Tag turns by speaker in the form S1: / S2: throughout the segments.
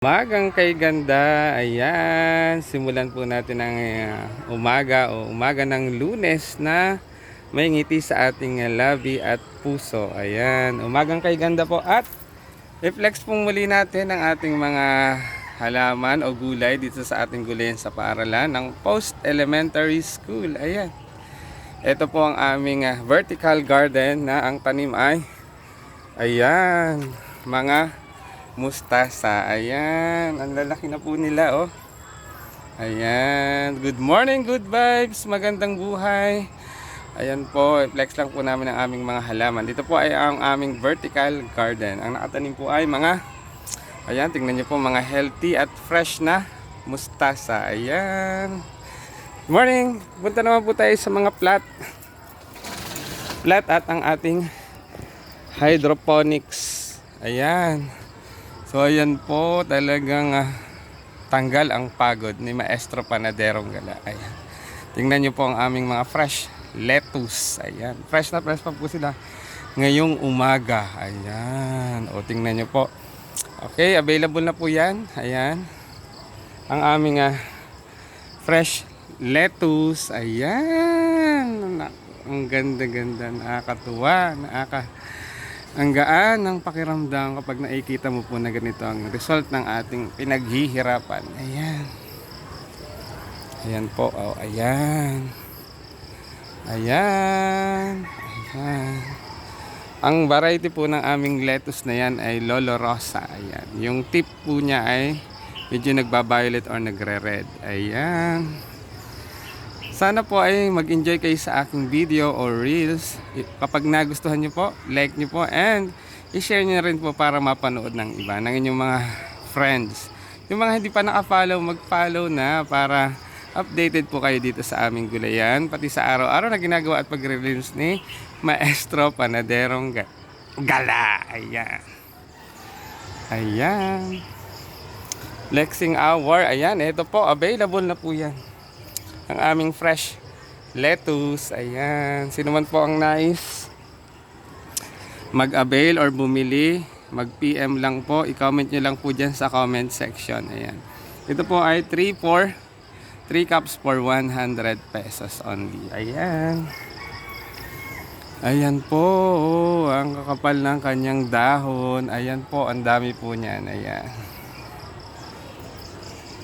S1: Umagang kay ganda, ayan, simulan po natin ang umaga o umaga ng Lunes na may ngiti sa ating labi at puso. Ayan, umagang kay ganda po at i-flex po muli natin ang ating mga halaman o gulay dito sa ating gulayan sa paaralan ng Post Elementary School. Ayan, ito po ang aming vertical garden na ang tanim ay, ayan, mga mustasa. Ayan, ang lalaki na po nila, oh. Ayan, good morning, good vibes, magandang buhay. Ayan po, flex lang po namin ang aming mga halaman. Dito po ay ang aming vertical garden. Ang nakatanim po ay mga, ayan, tingnan nyo po, mga healthy at fresh na mustasa. Ayan, good morning. Punta naman po tayo sa mga plat at ang ating hydroponics. Ayan. So ayan po, talagang tanggal ang pagod ni Maestro Panaderong Gala. Ayan. Tingnan nyo po ang aming mga fresh lettuce. Ayan. Fresh na fresh pa po sila ngayong umaga. Ayan. O tingnan nyo po. Okay, available na po yan. Ayan. Ang aming fresh lettuce. Ayan. Ang ganda-ganda. Nakakatuwa. Ang gaan ng pakiramdam kapag nakikita mo po na ganito ang result ng ating pinaghihirapan. Ayan. Ayan po. Oh, ayan. Ayan. Ayan. Ang variety po ng aming lettuce na yan ay Lolo Rosa. Ayan. Yung tip po niya ay medyo nagba-violet or nagre-red. Ayan. Sana po ay mag-enjoy kayo sa aking video or reels. Kapag nagustuhan nyo po, like nyo po and i-share nyo rin po para mapanood ng iba, ng inyong mga friends. Yung mga hindi pa naka-follow, mag-follow na para updated po kayo dito sa aming gulayan. Pati sa araw-araw na ginagawa at pag-release ni Maestro Panaderong Gala. Ayan. Ayan. Flexing hour. Ayan, ito po, available na po yan. Ang aming fresh lettuce. Ayan. Sino man po ang nais mag-avail or bumili, mag-PM lang po. I-comment nyo lang po dyan sa comment section. Ayan. Ito po ay 3 cups for 100 pesos only. Ayan. Ayan po. Oh, ang kakapal ng kanyang dahon. Ayan po. Ang dami po niyan. Ayan.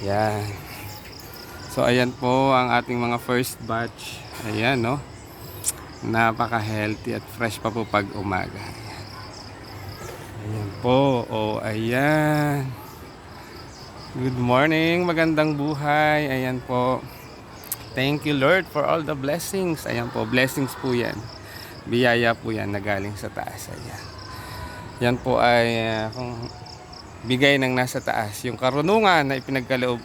S1: Ayan. So ayan po ang ating mga first batch. Ayan, no. Napaka-healthy at fresh pa po pag umaga. Ayan. Ayan po. Oh, ayan. Good morning, magandang buhay. Ayan po. Thank you Lord for all the blessings. Ayan po, blessings po 'yan. Biyaya po 'yan na galing sa taas. Ayan. Yan po ay kung bigay ng nasa taas, yung karunungan na ipinagkaloob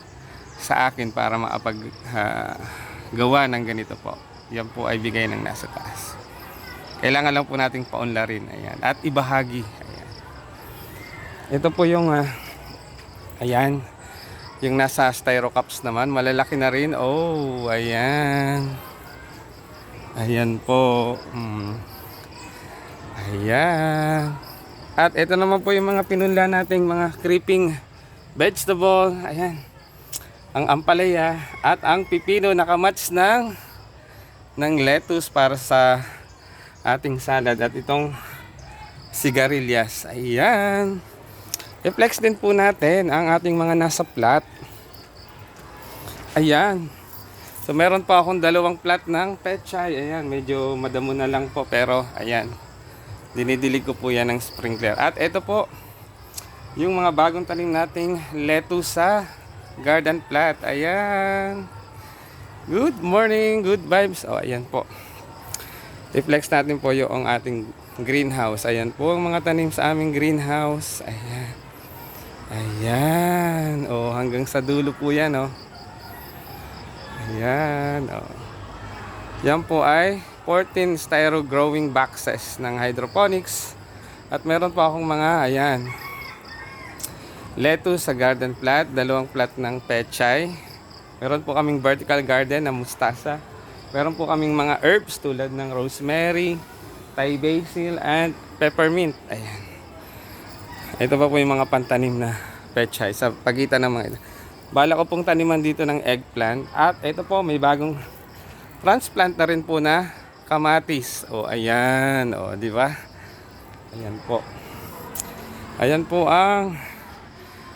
S1: sa akin para gawa ng ganito po. Yan po ay bigay ng nasa taas. Kailangan lang po nating paunlarin. Ayan. At ibahagi. Ayan. Ito po yung ayan. Yung nasa styro cups naman. Malalaki na rin. Oh, ayan. Ayan po. Ayan. At ito naman po yung mga pinunla nating mga creeping vegetable. Ayan. Ang ampalaya at ang pipino nakamatch ng lettuce para sa ating salad at itong sigarilyas. Ayan. I-flex din po natin ang ating mga nasa plat. Ayan. So meron pa akong dalawang plat ng pechay. Ayan, medyo madamo na lang po pero ayan. Dinidilig ko po yan ng sprinkler. At ito po yung mga bagong tanim nating lettuce sa garden plat. Ayan. Good morning, good vibes. Oh, ayan po. I-flex natin po yung ating greenhouse. Ayan po ang mga tanim sa aming greenhouse. Ayan. Ayan. Oh, hanggang sa dulo po yan, oh. Ayan, oh. Yan po ay 14 styro growing boxes ng hydroponics. At meron pa akong mga, ayan, lettuce sa garden plat, dalawang plat ng pechay. Meron po kaming vertical garden na mustasa. Meron po kaming mga herbs tulad ng rosemary, Thai basil, and peppermint. Ayan. Ito pa po yung mga pantanim na pechay sa pagitan ng mga ito. Bala ko pong taniman dito ng eggplant. At ito po, may bagong transplant na rin po na kamatis. O, ayan. O, di ba? Ayan po. Ayan po ang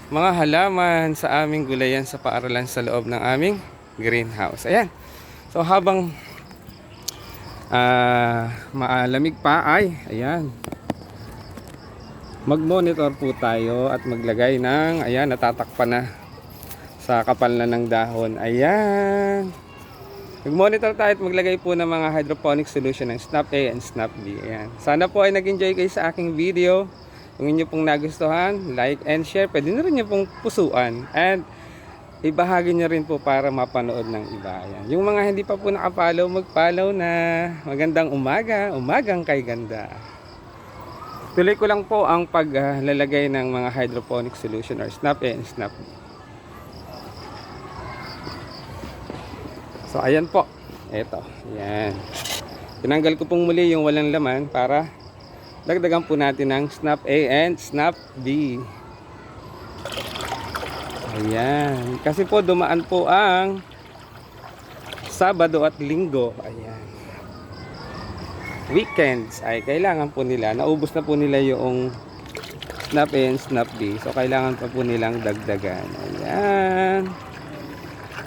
S1: mga halaman sa aming gulayan sa paaralan sa loob ng aming greenhouse. Ayan. So, habang maalamig pa ay, ayan. Mag-monitor po tayo at maglagay ng, ayan, natatakpan na sa kapal na ng dahon. Ayan. Mag-monitor tayo at maglagay po ng mga hydroponic solution ng Snap A and Snap B. Ayan. Sana po ay nag-enjoy kayo sa aking video. Kung inyo pong nagustuhan, like and share. Pwede na rin nyo pong pusuan. And ibahagi nyo rin po para mapanood ng iba. Ayan. Yung mga hindi pa po nakapollow, mag-follow na. Magandang umaga. Umagang kay ganda. Tuloy ko lang po ang paglalagay ng mga hydroponic solution or Snap A and Snap B. So, ayan po. Eto. Ayan. Tinanggal ko pong muli yung walang laman para dagdagan po natin ng Snap A and Snap B. Ayan. Kasi po dumaan po ang Sabado at Linggo. Ayan. Weekends ay kailangan po nila. Naubos na po nila yung Snap A and Snap B. So, kailangan pa po nilang dagdagan. Ayan.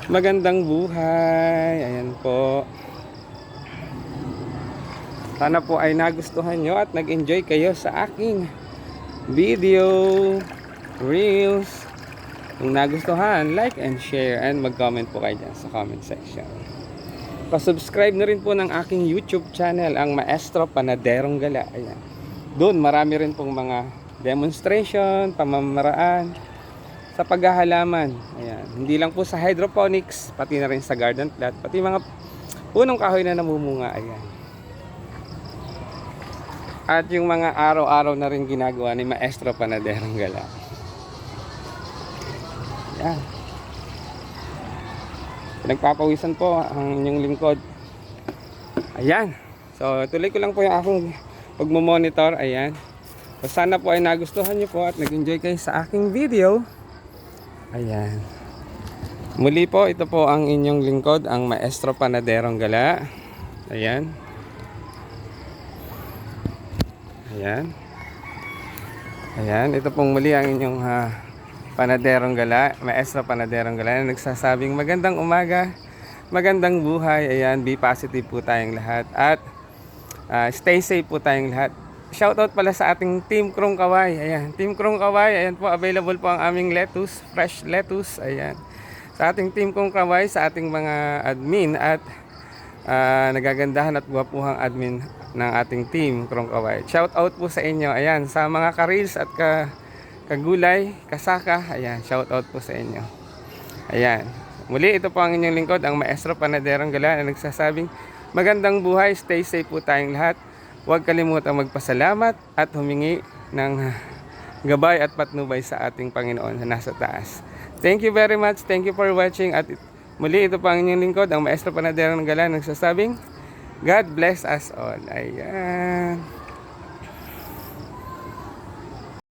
S1: Magandang buhay. Ayan po. Sana po ay nagustuhan nyo at nag-enjoy kayo sa aking video, reels. Kung nagustuhan, like and share and mag-comment po kayo dyan sa comment section. Pa-subscribe na rin po ng aking YouTube channel, ang Maestro Panaderong Gala. Ayan. Doon marami rin pong mga demonstration, pamamaraan sa paghahalaman. Ayan. Hindi lang po sa hydroponics, pati na rin sa garden plot, pati mga punong kahoy na namumunga. Ayan. At yung mga araw-araw na rin ginagawa ni Maestro Panaderong Gala. Ayan. Nagpapawisan po ang inyong lingkod. Ayan. So, tuloy ko lang po yung akong pagmamonitor. Ayan. So, sana po ay nagustuhan nyo po at nag-enjoy kayo sa aking video. Ayan. Muli po, ito po ang inyong lingkod, ang Maestro Panaderong Gala. Ayan. Ayan. Ayan. Ito pong muli ang inyong Panaderong Gala, Maestro Panaderong Gala, na nagsasabing magandang umaga, magandang buhay. Ayan, be positive po tayong lahat. At stay safe po tayong lahat. Shoutout pala sa ating Team Krong Kaway. Ayan, Team Krong Kaway. Ayan po, available po ang aming lettuce, fresh lettuce. Ayan. Sa ating Team Krong Kaway, sa ating mga admin at nagagandahan at guwapuhang admin ng ating Team Krong Kaway. Shoutout po sa inyo. Ayan, sa mga ka-reels at kagulay, kasaka. Ayan, shoutout po sa inyo. Ayan. Muli, ito po ang inyong lingkod, ang Maestro Panaderong Gala, na nagsasabing magandang buhay, stay safe po tayong lahat. Huwag kalimutang magpasalamat at humingi ng gabay at patnubay sa ating Panginoon na nasa taas. Thank you very much. Thank you for watching. At muli, ito pa ang inyong lingkod, ang Maestro Panaderong Gala, nagsasabing God bless us all. Ayan.